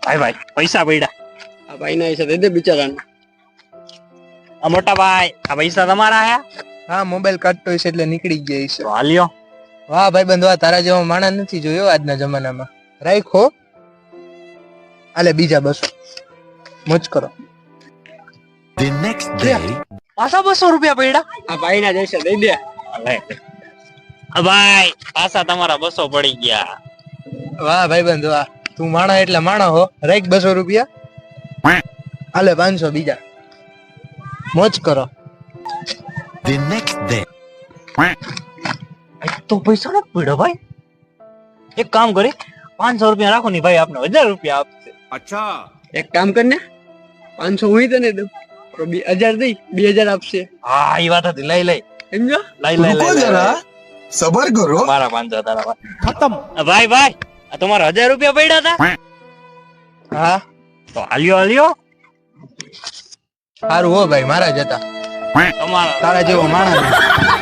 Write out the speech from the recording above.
ભાઈ પૈસા પડ્યા. આ ભાઈ ના પૈસા દે દે બિચારાને. આ મોટા ભાઈ આ પૈસા તમારા હે? હા મોબાઈલ કાઢતો હશે એટલે નીકળી ગયા હશે. તો હાલ્યો. વાહ ભાઈ બંધ વાહ, તારા જેવો માણસ નથી જોયો આજના જમાનામાં. રાખો આલે બીજા 200 મોજ કરો. The next day, પાછા 200 રૂપિયા પડ્યા. આ ભાઈ ના પૈસા દઈ દે. આ ભાઈ પાછા તમારા 200 પડી ગયા. વાહ ભાઈ બંધ વાહ, તું માણા એટલે માણા હો. રાખ 200 રૂપિયા આલે 500 બીજા મોજ કરો. the next day, તો પૈસા નથી પડ્યો ભાઈ. એક કામ કરી 500 રૂપિયા રાખો ની ભાઈ, આપને 1000 રૂપિયા આપશે. એક કામ કર ને 500 હું તને દઉં તો 1000 દઈ 2000 આપશે. હા એ વાત હતી. લઈ લઈ સમજો. લઈ સબર કરો. મારા 500 તારા ખતમ. ભાઈ ભાઈ આ તમારા 1000 રૂપિયા પડ્યા હતા. હા તો હાલ્યો. સારું હો ભાઈ, મારા જતા તમારા તારા જેવો માણસ